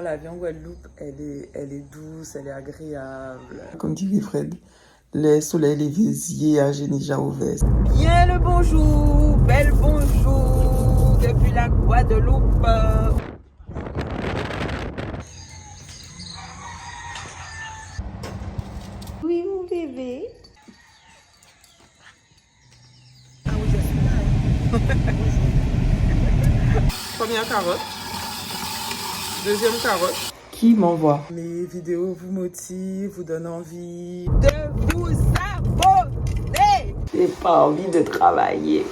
La vie en Guadeloupe, elle est douce, elle est agréable. Comme dit Fred, les soleils, les visiers à Génie-Jaouvès. Bien le bonjour, bel bonjour depuis la Guadeloupe. Oui, mon bébé. Ah oui, je suis là. Première carotte. Deuxième carotte. Qui m'envoie? Mes vidéos vous motivent, vous donnent envie de vous abonner. J'ai pas envie de travailler.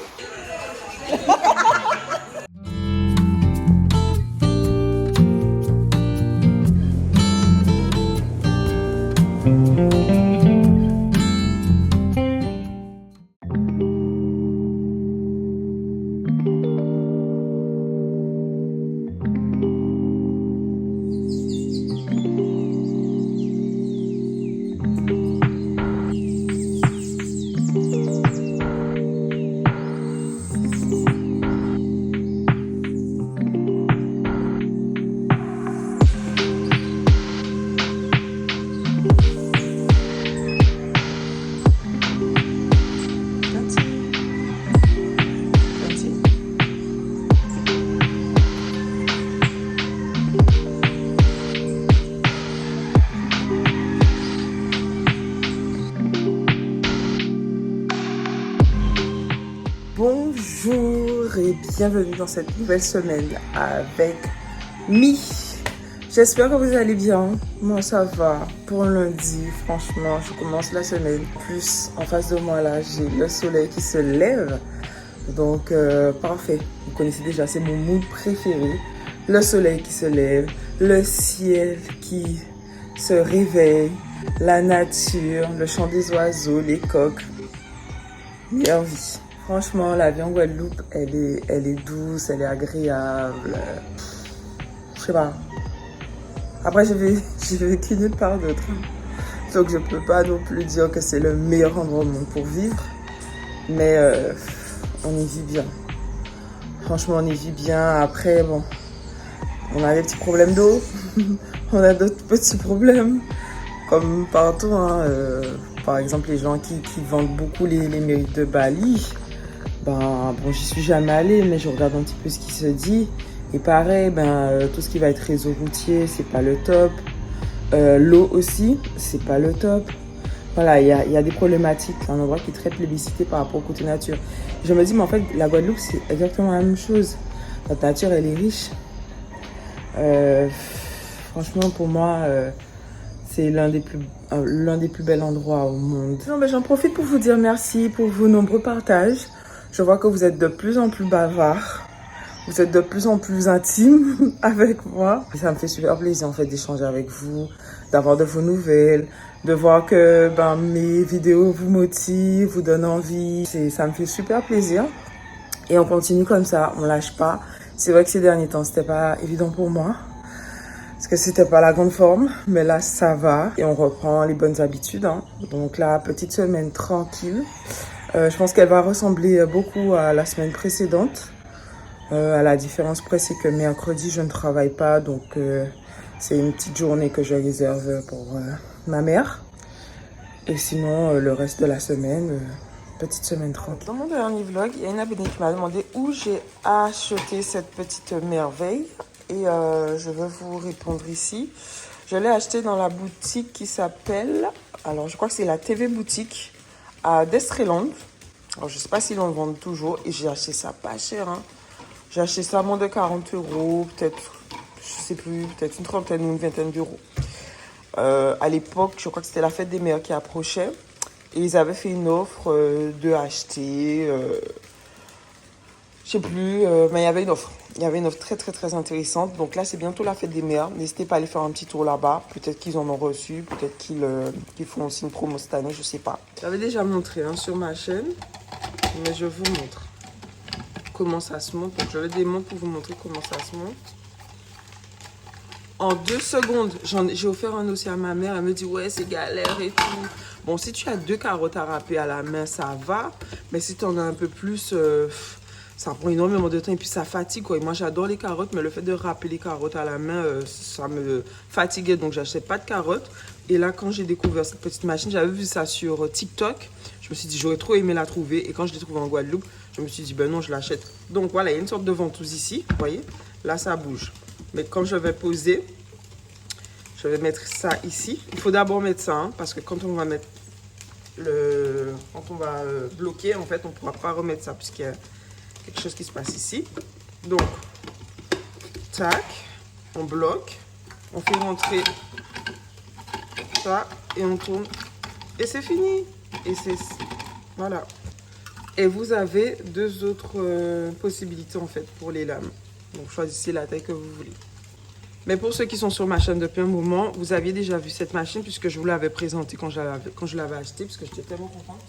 Bonjour et bienvenue dans cette nouvelle semaine avec Mi. J'espère que vous allez bien. Moi ça va pour lundi. Franchement, je commence la semaine. Plus en face de moi là, j'ai le soleil qui se lève. Donc parfait. Vous connaissez déjà, c'est mon mood préféré. Le soleil qui se lève, le ciel qui se réveille, la nature, le chant des oiseaux, les coqs. Meilleure vie. Franchement, la vie en Guadeloupe, elle est douce, elle est agréable. Je sais pas. Après, j'ai vécu nulle part d'autre. Donc, je peux pas non plus dire que c'est le meilleur endroit au monde pour vivre. Mais on y vit bien. Franchement, on y vit bien. Après, bon, on a des petits problèmes d'eau. On a d'autres petits problèmes. Comme partout, hein. Par exemple, les gens qui vendent beaucoup les mérites de Bali. Ben, bon, j'y suis jamais allée, mais je regarde un petit peu ce qui se dit. Et pareil, tout ce qui va être réseau routier, c'est pas le top. L'eau aussi, c'est pas le top. Voilà, il y a des problématiques. C'est un endroit qui est très plébiscité par rapport au côté nature. Je me dis, mais en fait, la Guadeloupe, c'est exactement la même chose. La nature, elle est riche. Franchement, pour moi, c'est l'un des plus bels endroits au monde. Non, mais j'en profite pour vous dire merci pour vos nombreux partages. Je vois que vous êtes de plus en plus bavards. Vous êtes de plus en plus intimes avec moi. Ça me fait super plaisir en fait d'échanger avec vous, d'avoir de vos nouvelles, de voir que mes vidéos vous motivent, vous donnent envie. Ça me fait super plaisir. Et on continue comme ça, on lâche pas. C'est vrai que ces derniers temps, c'était pas évident pour moi. Parce que c'était pas la grande forme, mais là ça va. Et on reprend les bonnes habitudes. Hein. Donc là, petite semaine tranquille. Je pense qu'elle va ressembler beaucoup à la semaine précédente. À la différence près, c'est que mercredi, je ne travaille pas. Donc, c'est une petite journée que je réserve pour ma mère. Et sinon, le reste de la semaine, petite semaine tranquille. Dans mon dernier vlog, il y a une abonnée qui m'a demandé où j'ai acheté cette petite merveille. Et je vais vous répondre ici. Je l'ai acheté dans la boutique qui s'appelle... Alors, je crois que c'est la TV Boutique à Destreland. Alors, je sais pas s'ils en vendent toujours. Et j'ai acheté ça pas cher. Hein. J'ai acheté ça à moins de 40 €. Peut-être, je sais plus, peut-être une trentaine ou une vingtaine d'euros. À l'époque, je crois que c'était la fête des mères qui approchait. Et ils avaient fait une offre de acheter... je sais plus, mais il y avait une offre. Il y avait une offre très très très intéressante. Donc là, c'est bientôt la fête des mères. N'hésitez pas à aller faire un petit tour là-bas. Peut-être qu'ils en ont reçu. Peut-être qu'ils font aussi une promo cette année. Je sais pas. J'avais déjà montré sur ma chaîne. Mais je vous montre comment ça se monte. Donc je le démonte pour vous montrer comment ça se monte. En 2 secondes, j'ai offert un aussi à ma mère. Elle me dit, ouais, c'est galère et tout. Bon, si tu as 2 carottes à râper à la main, ça va. Mais si tu en as un peu plus... ça prend énormément de temps et puis ça fatigue, quoi. Et moi, j'adore les carottes, mais le fait de râper les carottes à la main, ça me fatiguait. Donc, j'achetais pas de carottes. Et là, quand j'ai découvert cette petite machine, j'avais vu ça sur TikTok. Je me suis dit, j'aurais trop aimé la trouver. Et quand je l'ai trouvée en Guadeloupe, je me suis dit, ben non, je l'achète. Donc, voilà, il y a une sorte de ventouse ici. Vous voyez? Là, ça bouge. Mais quand je vais poser, je vais mettre ça ici. Il faut d'abord mettre ça, hein, parce que quand on va mettre quand on va bloquer, en fait, on ne pourra pas remettre ça, puisqu'il y a quelque chose qui se passe ici. Donc, tac, on bloque, on fait rentrer ça et on tourne. Et c'est fini. Et c'est... Voilà. Et vous avez deux autres possibilités, en fait, pour les lames. Donc, choisissez la taille que vous voulez. Mais pour ceux qui sont sur ma chaîne depuis un moment, vous aviez déjà vu cette machine puisque je vous l'avais présentée quand je l'avais achetée, puisque j'étais tellement contente.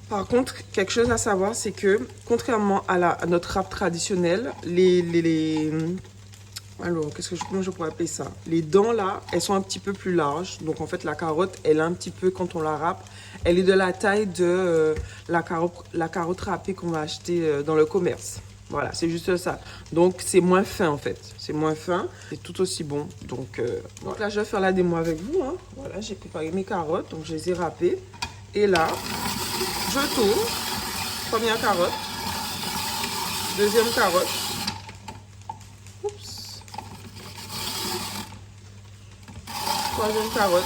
Par contre, quelque chose à savoir, c'est que contrairement à notre râpe traditionnelle, alors, comment je pourrais appeler ça? Les dents là, elles sont un petit peu plus larges. Donc en fait, la carotte, elle est un petit peu, quand on la râpe, elle est de la taille de la carotte râpée qu'on va acheter dans le commerce. Voilà, c'est juste ça. Donc, c'est moins fin, en fait. C'est moins fin. C'est tout aussi bon. Donc là, je vais faire la démo avec vous. Hein. Voilà, j'ai préparé mes carottes. Donc, je les ai râpées. Et là, je tourne. Première carotte. Deuxième carotte. Oups. Troisième carotte.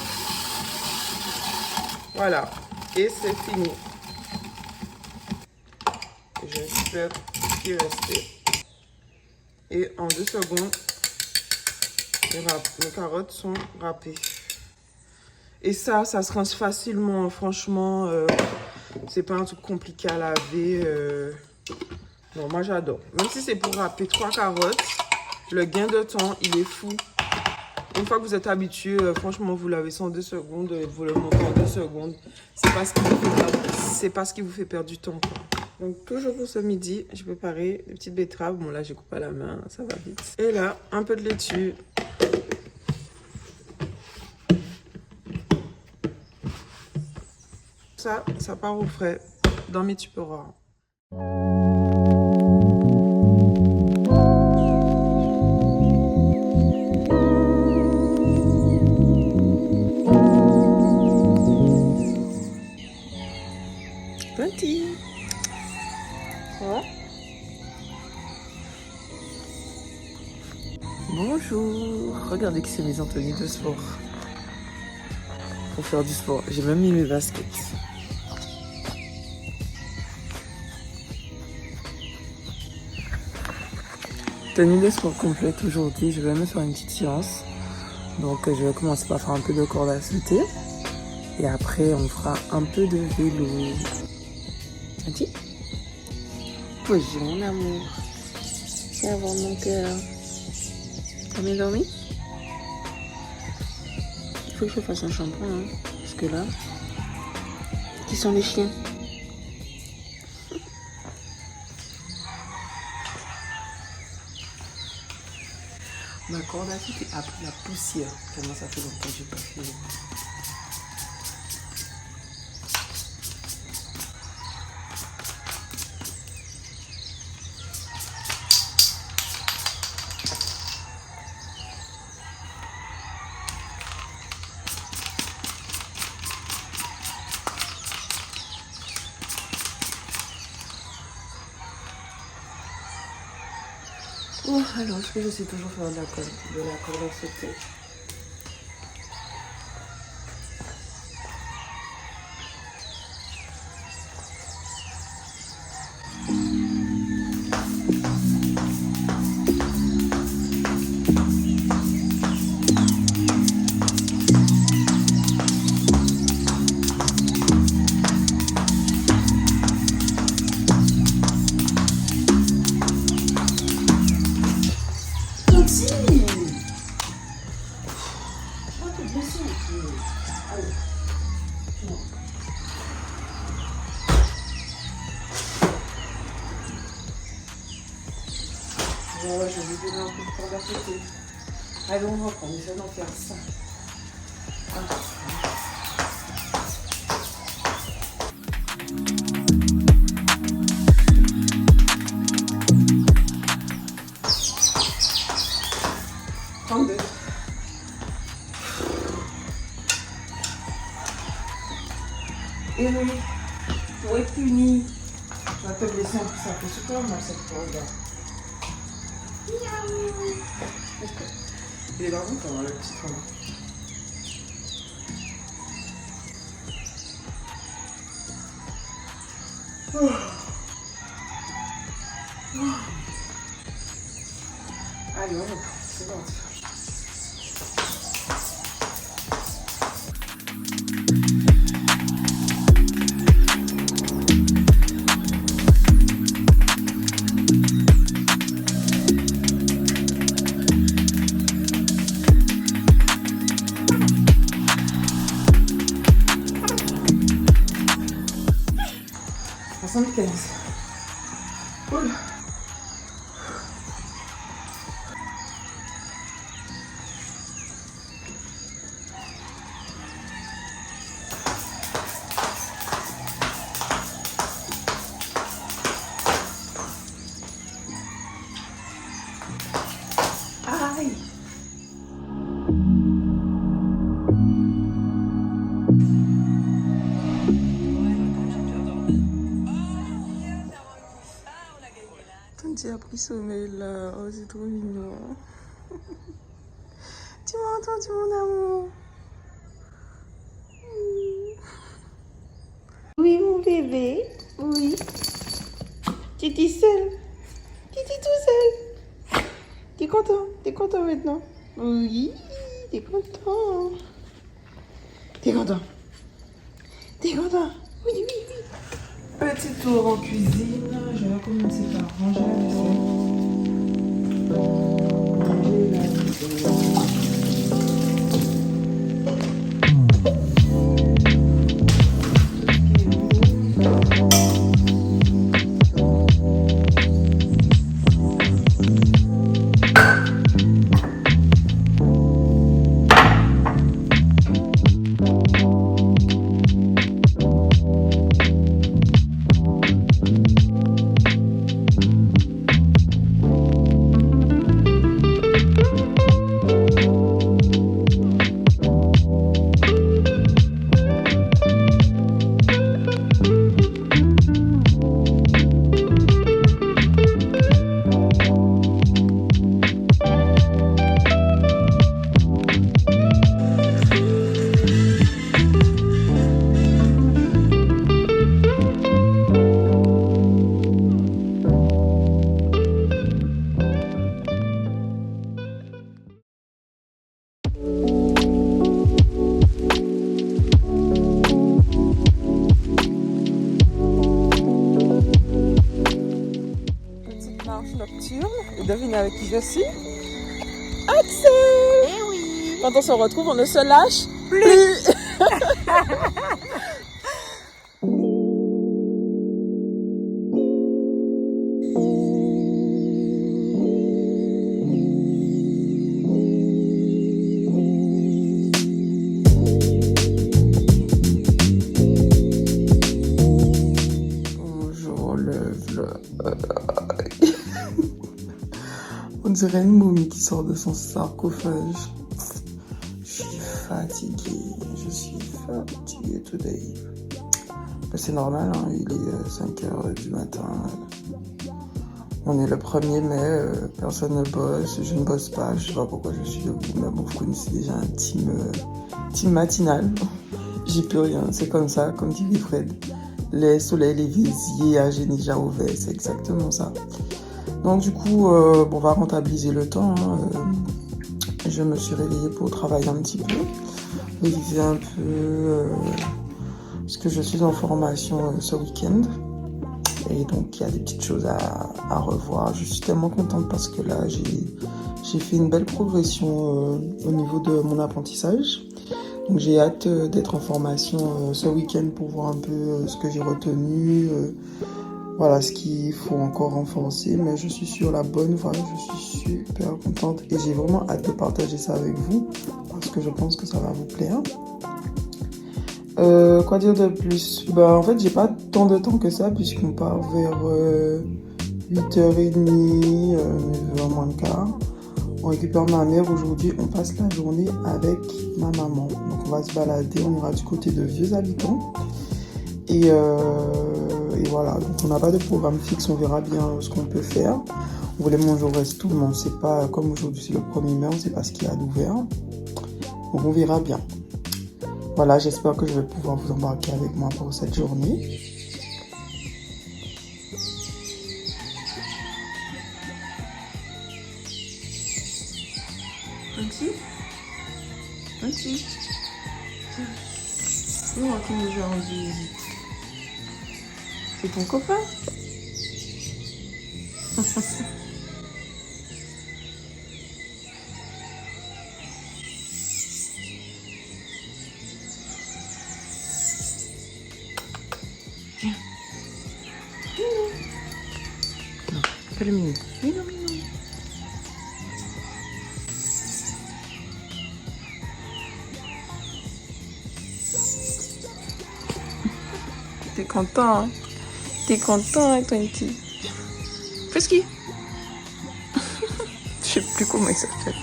Voilà. Et c'est fini. J'espère qu'il restait. Et en 2 secondes, mes carottes sont râpées. Et ça se rince facilement. Franchement, c'est pas un truc compliqué à laver. Non, moi j'adore. Même si c'est pour râper 3 carottes, le gain de temps, il est fou. Une fois que vous êtes habitué, franchement, vous lavez ça en 2 secondes, vous le montez en 2 secondes. C'est pas ce qui vous fait perdre du temps, quoi. Donc, toujours pour ce midi, j'ai préparé des petites betteraves. Bon, là, j'ai coupé à la main, ça va vite. Et là, un peu de laitue. Ça part au frais dans mes tupperwares. Petit. Bonjour. Regardez que c'est mes tenues de sport. Pour faire du sport. J'ai même mis mes baskets. Tenue de sport complète aujourd'hui. Je vais me faire une petite séance. Donc je vais commencer par faire un peu de corde à sauter. Et après on fera un peu de vélo. Petit. Bonjour mon amour. Viens voir mon cœur. T'as bien dormi? Il faut que je fasse un shampoing, hein, parce que là, qui sont les chiens? Ma corde à sauter a pris la poussière, tellement ça fait longtemps que j'ai pas fait. Oh, alors, est-ce que je sais toujours faire de la corde à sauter? Ouais, je vais donner un peu de corde à sauter. Allez, on reprend, on essaie d'en faire ça. Et oui, pour être puni. Je vais te laisser un peu ça pour ce corps, moi, cette fois-là. Il est dans le temps, le petit train. Allez, on reprend, c'est parti. Cool. Aïe. Tonti a pris sommeil là, oh c'est trop mignon. Tu m'as entendu mon amour? Oui mon bébé, oui. Tu es seul? Tu es tout seul? T'es content? T'es content maintenant? Oui, t'es content. T'es content? T'es content? Oui, oui, oui. Petit tour en cuisine. Je vais commencer par ranger la vaisselle. Et devinez avec qui je suis? Axel! Eh oui! Quand on se retrouve, on ne se lâche plus! Bonjour, on dirait une momie qui sort de son sarcophage. Je suis fatiguée today. C'est normal, hein, il est 5h du matin. On est le 1er mai, personne ne bosse, je ne bosse pas, je sais pas pourquoi je suis debout, mais bon, vous connaissez déjà un team matinal. J'y peux rien, c'est comme ça, comme dit Wilfred. Les soleils, les visiers, à Génija au vert, c'est exactement ça. Donc du coup, on va rentabiliser le temps. Je me suis réveillée pour travailler un petit peu, réviser un peu, parce que je suis en formation ce week-end. Et donc il y a des petites choses à revoir. Je suis tellement contente parce que là, j'ai fait une belle progression au niveau de mon apprentissage. Donc j'ai hâte d'être en formation ce week-end pour voir un peu ce que j'ai retenu. Voilà ce qu'il faut encore renforcer, mais je suis sur la bonne voie, je suis super contente et j'ai vraiment hâte de partager ça avec vous parce que je pense que ça va vous plaire. Quoi dire de plus? En fait, j'ai pas tant de temps que ça puisqu'on part vers 8h30, 9h moins le quart. On récupère ma mère aujourd'hui, on passe la journée avec ma maman. Donc on va se balader, on ira du côté de Vieux Habitants. Et voilà, donc on n'a pas de programme fixe, on verra bien ce qu'on peut faire. On voulait manger au resto, mais on ne sait pas, comme aujourd'hui c'est le 1er mai, on ne sait pas ce qu'il y a d'ouvert. Donc on verra bien. Voilà, j'espère que je vais pouvoir vous embarquer avec moi pour cette journée. Petit. Nous, à qui nous rendu visite? C'est ton copain? Viens. Non, fais le mignon. Mignon. T'es content, hein? T'es content, hein, Twenty? Frisky. Je sais plus comment il s'appelle.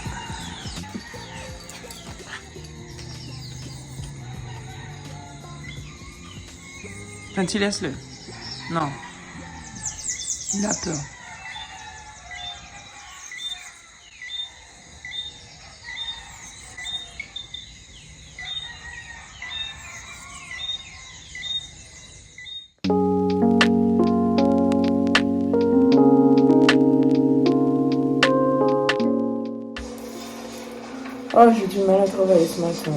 Twenty, laisse-le. Non. Il a peur. Oh, j'ai du mal à travailler ce matin.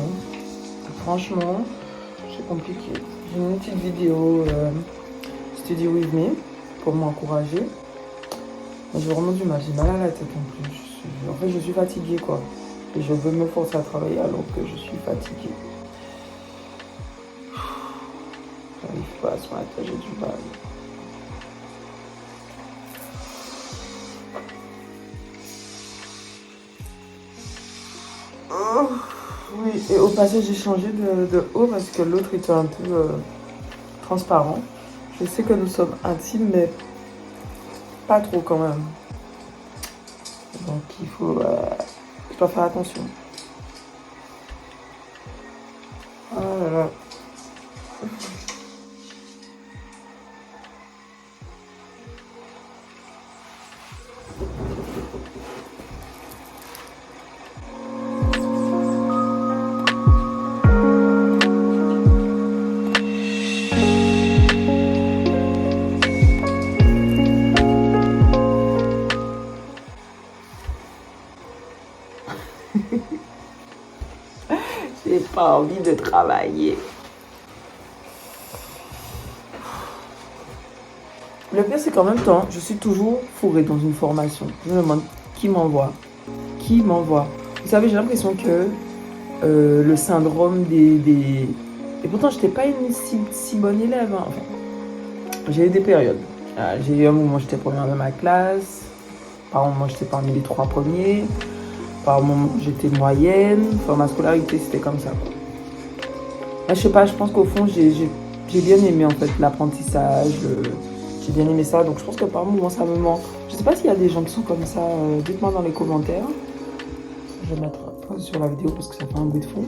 Franchement, c'est compliqué. J'ai une petite vidéo Study With Me pour m'encourager. J'ai vraiment du mal, j'ai mal à la tête en plus. En fait, je suis fatiguée quoi. Et je veux me forcer à travailler alors que je suis fatiguée. J'arrive pas ce matin, j'ai du mal. Oh, oui, et au passage, j'ai changé de haut parce que l'autre était un peu transparent. Je sais que nous sommes intimes, mais pas trop quand même. Donc il faut... je dois faire attention. Oh là là. J'ai pas envie de travailler. Le pire, c'est qu'en même temps, je suis toujours fourrée dans une formation. Je me demande qui m'envoie. Qui m'envoie. Vous savez, j'ai l'impression que le syndrome des... Et pourtant, je n'étais pas une si bonne élève. Hein. Enfin, j'ai eu des périodes. J'ai eu un moment où j'étais première de ma classe. Par un moment, j'étais parmi les 3 premiers. Par un moment, j'étais moyenne. Enfin, ma scolarité, c'était comme ça. Quoi. Mais je sais pas, je pense qu'au fond, j'ai bien aimé en fait l'apprentissage. J'ai bien aimé ça. Donc, je pense que par moments, ça me manque. Je sais pas s'il y a des gens qui sont comme ça. Dites-moi dans les commentaires. Je vais mettre pause sur la vidéo parce que ça fait un bruit de fond.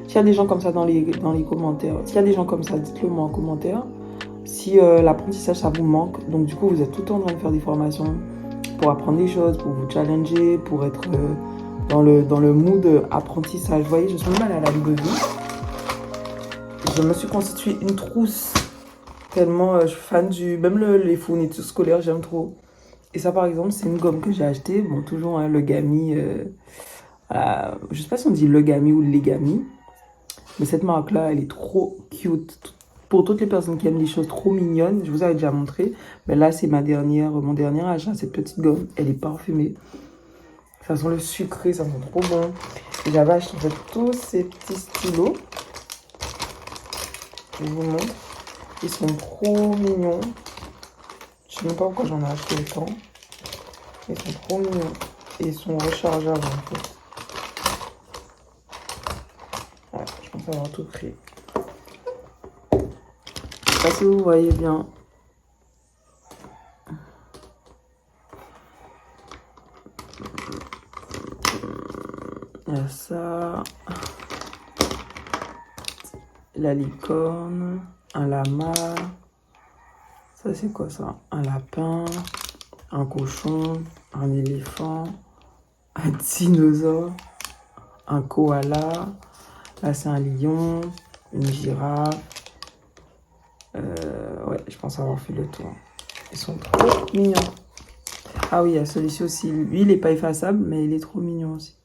S'il y a des gens comme ça dans les commentaires, s'il y a des gens comme ça, dites-le moi en commentaire. Si l'apprentissage, ça vous manque. Donc, du coup, vous êtes tout le temps en train de faire des formations pour apprendre des choses, pour vous challenger, pour être dans le mood apprentissage. Vous voyez, je suis mal à la vie. Je me suis constitué une trousse tellement je suis fan du... Même les fournitures scolaires, j'aime trop. Et ça, par exemple, c'est une gomme que j'ai achetée. Bon, toujours hein, le Gami. Je sais pas si on dit le Gami ou les Gami. Mais cette marque-là, elle est trop cute. Pour toutes les personnes qui aiment les choses trop mignonnes, je vous avais déjà montré. Mais là, c'est mon dernier achat, cette petite gomme. Elle est parfumée. Ça sent le sucré, ça sent trop bon. Et j'avais acheté en fait, tous ces petits stylos. Je vous montre. Ils sont trop mignons. Je sais même pas pourquoi j'en ai acheté autant. Ils sont trop mignons. Et ils sont rechargeables en fait. Ouais, je pense avoir tout pris. Je sais pas si vous voyez bien. Il y a ça. La licorne. un lama. Ça, c'est quoi ça? Un lapin, un cochon, un éléphant, un dinosaure, un koala. Là, c'est un lion, une girafe. Ouais, je pense avoir fait le tour. Ils sont trop mignons. Ah oui, il y a celui-ci aussi. Lui, il n'est pas effaçable, mais il est trop mignon aussi.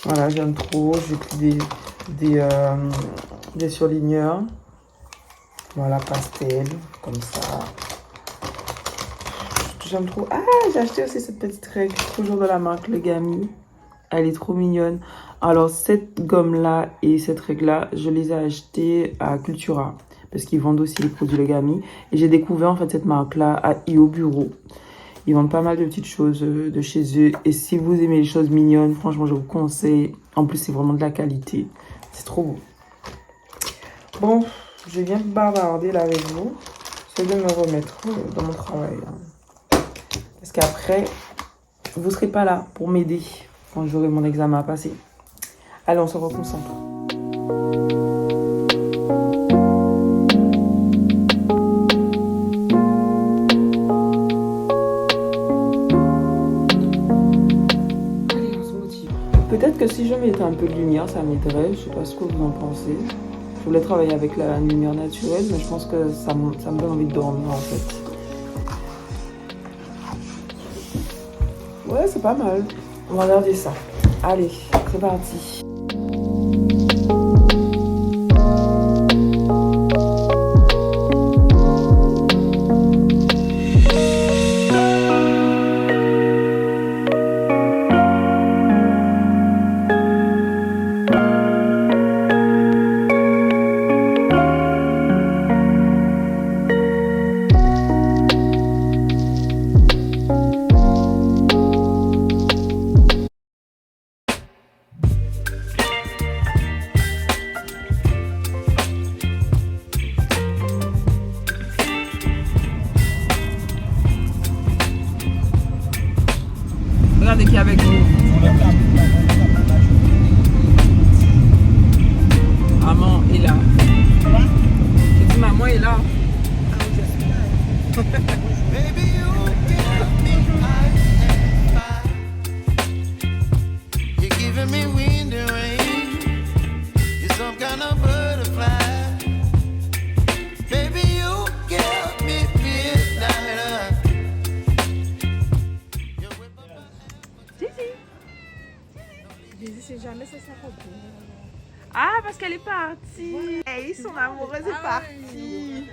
Voilà, j'aime trop. J'ai pris des surligneurs. Voilà, pastel, comme ça. J'aime trop. Ah, j'ai acheté aussi cette petite règle, toujours de la marque Legami. Elle est trop mignonne. Alors, cette gomme-là et cette règle-là, je les ai achetées à Cultura. Parce qu'ils vendent aussi les produits Legami. Et j'ai découvert en fait cette marque-là à IO Bureau. Ils vendent pas mal de petites choses de chez eux. Et si vous aimez les choses mignonnes, franchement, je vous conseille. En plus, c'est vraiment de la qualité. C'est trop beau. Bon, je viens bavarder là avec vous. J'essaie de me remettre dans mon travail. Parce qu'après, vous ne serez pas là pour m'aider quand j'aurai mon examen à passer. Allez, on se reconcentre. Peut-être que si je mettais un peu de lumière, ça m'aiderait. Je sais pas ce que vous en pensez. Je voulais travailler avec la lumière naturelle, mais je pense que ça me donne envie de dormir en fait. Ouais, c'est pas mal. On va regarder ça. Allez, c'est parti. Regardez qui est avec vous. Maman est là. J'ai dit maman est là. Jamais ça s'arrête. Ah, parce qu'elle est partie. Ouais. Hey, son amoureuse est partie.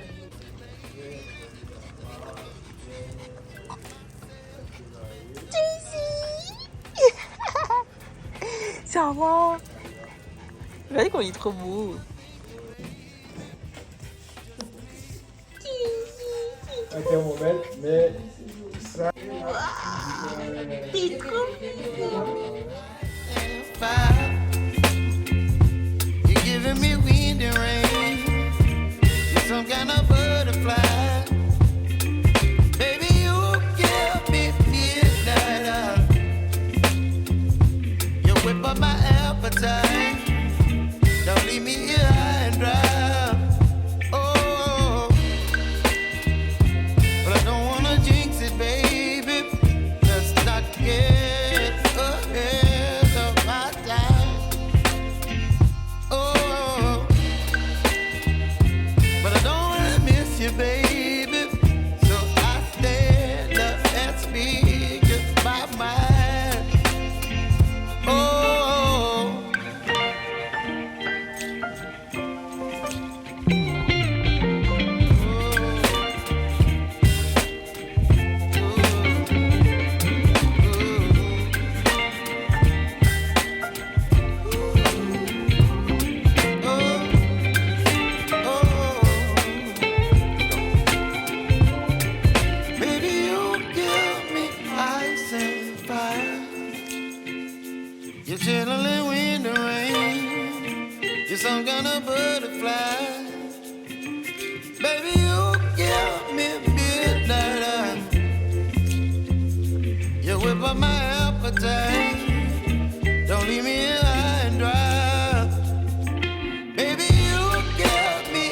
Ça va. Vous voyez qu'on est trop beau. Ok, mon belle, mais ça. T'es trop mignon. You're giving me wind and rain. You're some kind of butterfly. Baby, you give me midnight. You whip up my appetite. Don't leave me here high and dry. Oh, but I don't wanna jinx it, baby. Let's not get ahead of my time. Oh, but I don't wanna miss you, baby. So I stand up and speak just my mind. Oh. You're chilling in the rain. You're some kind of butterfly. Baby, you give me midnight. You whip up my appetite. Don't leave me high and dry. Baby, you give me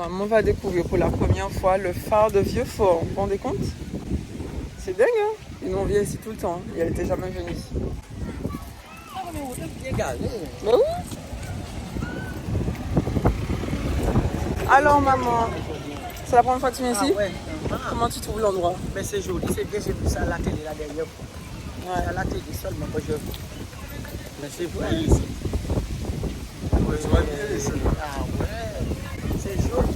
Maman va découvrir pour la première fois le phare de Vieux-Fort. Vous vous rendez compte? C'est dingue, hein? Et nous on vient ici tout le temps. Et elle n'était jamais venue ici. Mais oui. Alors maman, c'est la première fois que tu viens ici? Ouais. Comment tu trouves l'endroit? Mais c'est joli, c'est bien, j'ai vu ça à la télé la dernière fois. Ouais. À la télé seulement que je vois. Mais c'est vrai ici. Ouais, tu vois bien ici. Ah ouais, c'est joli.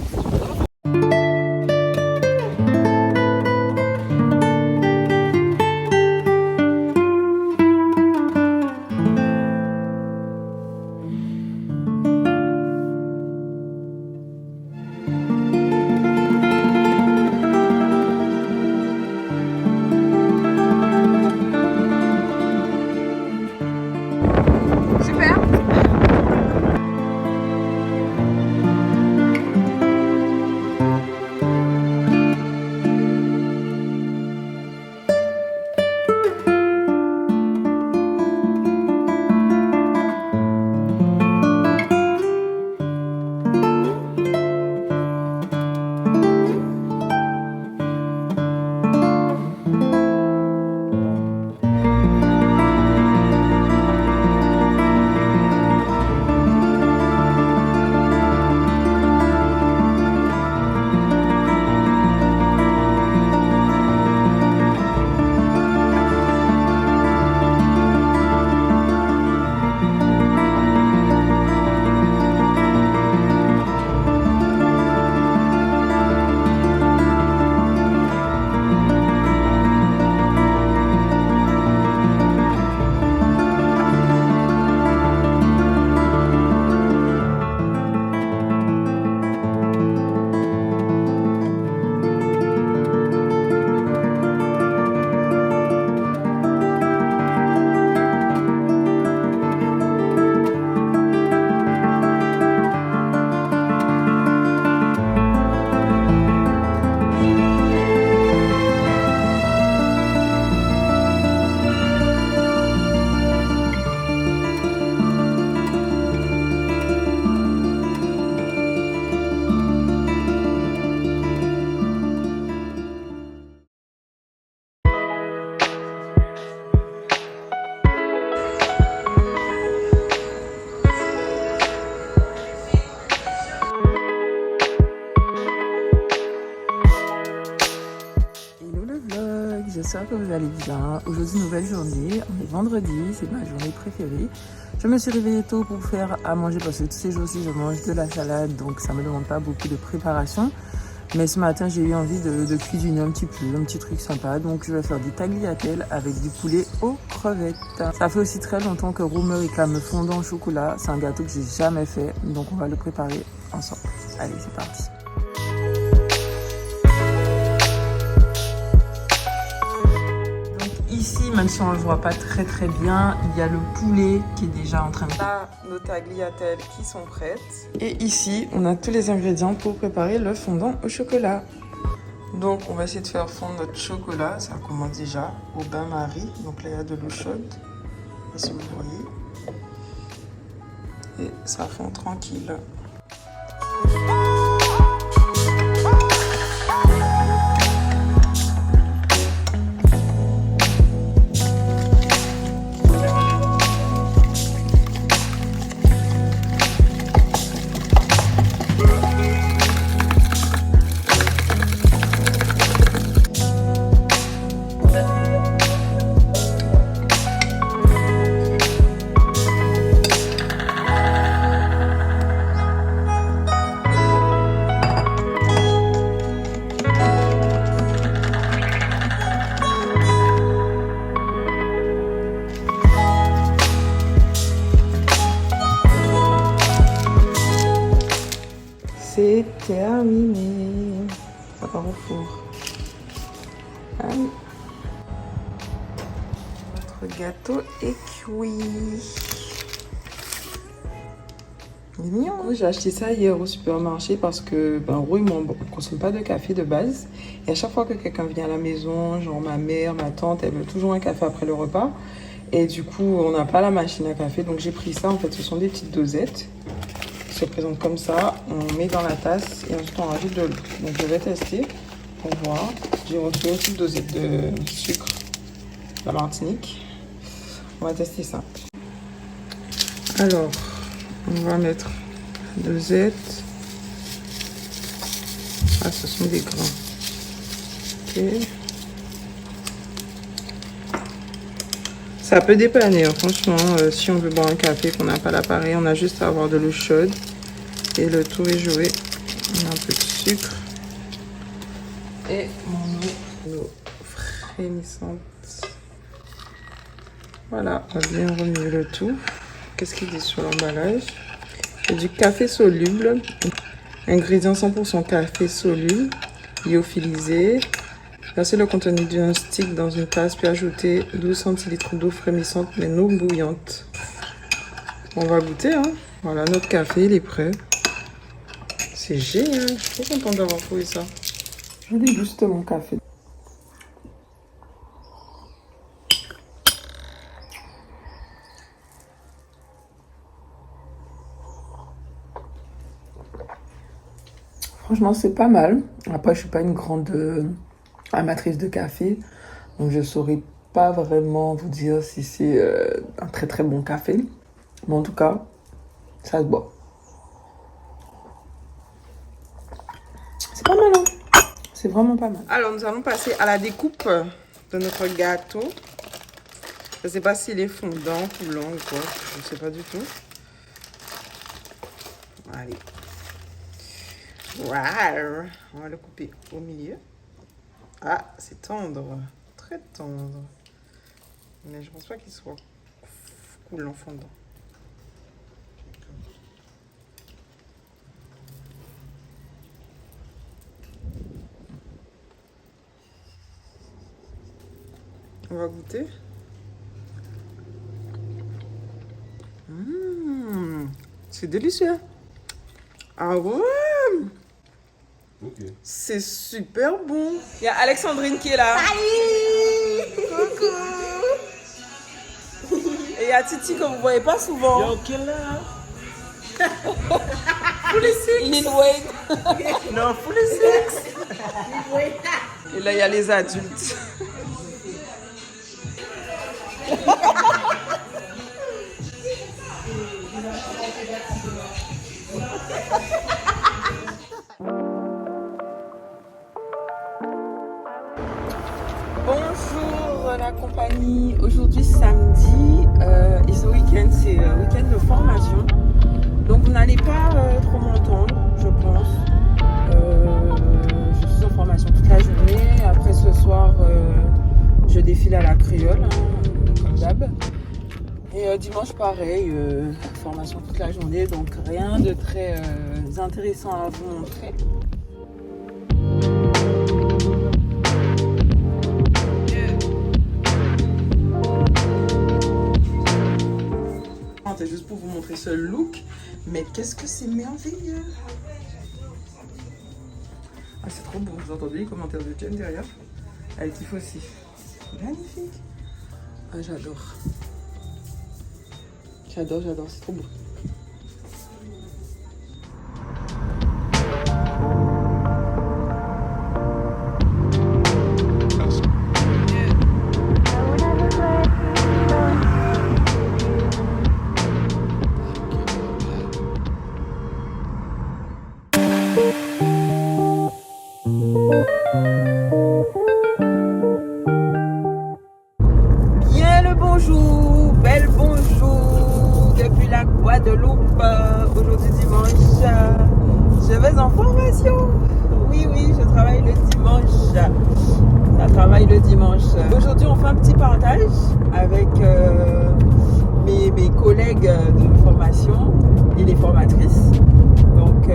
J'espère que vous allez bien. Aujourd'hui, nouvelle journée. On est vendredi, c'est ma journée préférée. Je me suis réveillée tôt pour faire à manger parce que tous ces jours-ci, je mange de la salade, donc ça ne me demande pas beaucoup de préparation. Mais ce matin, j'ai eu envie de cuisiner un petit truc sympa. Donc, je vais faire des tagliatelles avec du poulet aux crevettes. Ça fait aussi très longtemps que Rome réclame le fondant au chocolat. C'est un gâteau que j'ai jamais fait, donc on va le préparer ensemble. Allez, c'est parti. Ici, même si on ne le voit pas très bien, il y a le poulet qui est déjà en train de... Là, nos tagliatelles qui sont prêtes. Et ici, on a tous les ingrédients pour préparer le fondant au chocolat. Donc, on va essayer de faire fondre notre chocolat. Ça commence déjà au bain-marie. Donc là, il y a de l'eau chaude. Si vous voyez. Et ça fond tranquille. C'est terminé. Ça part au four. Allez. Notre gâteau est cuit. Il est mignon. J'ai acheté ça hier au supermarché parce que Roux, on ne consomme pas de café de base. Et à chaque fois que quelqu'un vient à la maison, genre ma mère, ma tante, elle veut toujours un café après le repas. Et du coup, on n'a pas la machine à café. Donc j'ai pris ça. En fait, ce sont des petites dosettes. se présente comme ça. On met dans la tasse et ensuite on rajoute de l'eau. Donc je vais tester pour voir. J'ai reçu une petite dosette de sucre de la Martinique. On va tester ça. Alors, on va mettre dosette. Ah, ce sont des grains. Ok. Ça peut dépanner, hein. Franchement, si on veut boire un café, qu'on n'a pas l'appareil, on a juste à avoir de l'eau chaude. Et le tour est joué. On a un peu de sucre. Et mon eau frémissante. Voilà, on va bien remuer le tout. Qu'est-ce qu'il dit sur l'emballage? C'est du café soluble. Ingrédients 100% café soluble, lyophilisé. Versez le contenu d'un stick dans une tasse, puis ajoutez 12 centilitres d'eau frémissante mais non bouillante. On va goûter, hein. Voilà, notre café, il est prêt. C'est génial. Je suis trop contente d'avoir trouvé ça. Je déguste mon café. Franchement, c'est pas mal. Après, je suis pas une grande amatrice de café, donc je saurais pas vraiment vous dire si c'est un très très bon café. Mais en tout cas, ça se boit. C'est pas mal, hein? C'est vraiment pas mal. Alors, nous allons passer à la découpe de notre gâteau. Je sais pas s'il est fondant, coulant ou quoi. Je sais pas du tout. Allez. Wow. On va le couper au milieu. Ah, c'est tendre. Très tendre. Mais je pense pas qu'il soit coulant fondant. On va goûter. C'est délicieux. Ah ouais. Ok. C'est super bon. Il y a Alexandrine qui est là. Salut. Coucou. Et il y a Titi que vous voyez pas souvent. Yo, qui est là? Full six. Lil Wayne. Non, full six. Et là, il y a les adultes. Bonjour la compagnie, aujourd'hui samedi et ce week-end c'est week-end de formation, donc vous n'allez pas trop m'entendre je pense. Je suis en formation toute la journée, après ce soir je défile à la Créole hein, comme d'hab, et dimanche pareil, formation toute la journée, donc rien de très intéressant à vous montrer. C'est juste pour vous montrer ce look, mais qu'est-ce que c'est merveilleux! Ah, c'est trop beau, vous entendez les commentaires de Jen derrière? Elle kiffe aussi. Magnifique! Ah, j'adore. J'adore, c'est trop beau. Bien le bonjour, bel bonjour depuis la Guadeloupe. Aujourd'hui dimanche, je vais en formation. Oui, je travaille le dimanche. Ça travaille le dimanche. Aujourd'hui, on fait un petit partage avec mes collègues de formation et les formatrices. Donc,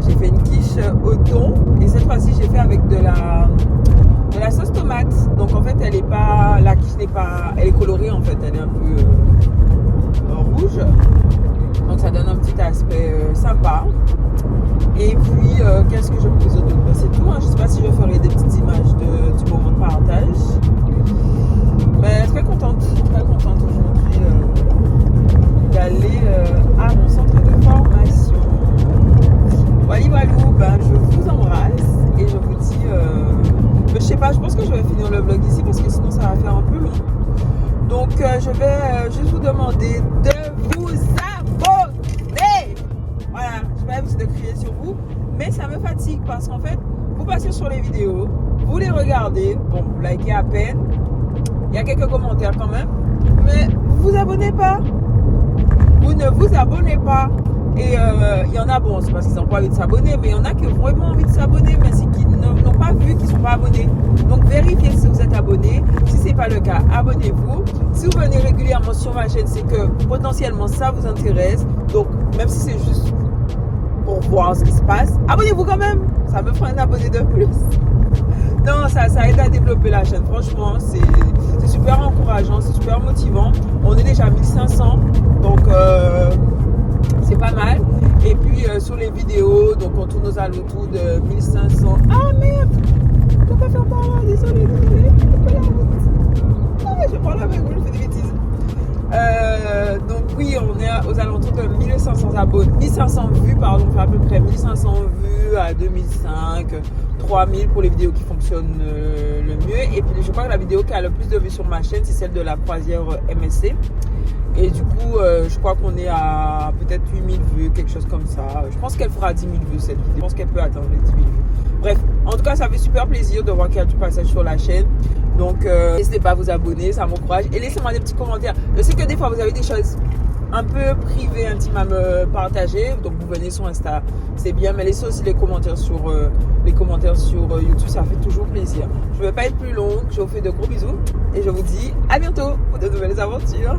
j'ai fait une quiche au thon et cette fois-ci, j'ai fait avec de la sauce tomate. Donc en fait elle est pas, la quiche n'est pas, elle est colorée en fait, elle est un peu rouge, donc ça donne un petit aspect sympa. Et puis qu'est-ce que je vous propose d'autre? C'est tout, hein. Je sais pas si je ferai des petites images du moment de partage, mais très contente aujourd'hui d'aller à mon centre de formation. coup, ben, je vous embrasse et je vous dis, je sais pas, je pense que je vais finir le vlog ici parce que sinon ça va faire un peu long. Donc je vais juste vous demander de vous abonner. Voilà, je vais pas vous de crier sur vous, mais ça me fatigue parce qu'en fait, vous passez sur les vidéos, vous les regardez, bon, vous likez à peine, il y a quelques commentaires quand même, mais vous vous abonnez pas. Vous ne vous abonnez pas. Et il y en a, bon, c'est parce qu'ils n'ont pas envie de s'abonner, mais il y en a qui ont vraiment envie de s'abonner, mais c'est qu'ils n'ont pas vu qu'ils ne sont pas abonnés. Donc vérifiez si vous êtes abonné. Si ce n'est pas le cas, abonnez-vous. Si vous venez régulièrement sur ma chaîne, c'est que potentiellement ça vous intéresse. Donc même si c'est juste pour voir ce qui se passe, abonnez-vous quand même. Ça me fera un abonné de plus. Non, ça aide à développer la chaîne. Franchement, c'est super encourageant, c'est super motivant. On est déjà 1500, donc c'est pas mal. Et puis sur les vidéos, donc on tourne aux alentours de 1500. Ah merde, je peux pas faire par là, désolé. Je peux la route. Ah, je parle avec vous, je fais des bêtises. Donc oui, on est aux alentours de 1500 abonnés, 1500 vues, pardon, à peu près 1500 vues à 2005, 3000 pour les vidéos qui fonctionnent le mieux. Et puis je crois que la vidéo qui a le plus de vues sur ma chaîne, c'est celle de la croisière MSC. Et du coup, je crois qu'on est à peut-être 8000 vues, quelque chose comme ça. Je pense qu'elle fera 10 000 vues cette vidéo. Je pense qu'elle peut atteindre les 10 000 vues. Bref, en tout cas, ça fait super plaisir de voir qu'il y a du passage sur la chaîne. Donc, n'hésitez pas à vous abonner, ça m'encourage. Et laissez-moi des petits commentaires. Je sais que des fois, vous avez des choses un peu privées, intimes à me partager. Donc, vous venez sur Insta, c'est bien. Mais laissez aussi les commentaires sur YouTube, ça fait toujours plaisir. Je ne vais pas être plus longue. Je vous fais de gros bisous. Et je vous dis à bientôt pour de nouvelles aventures.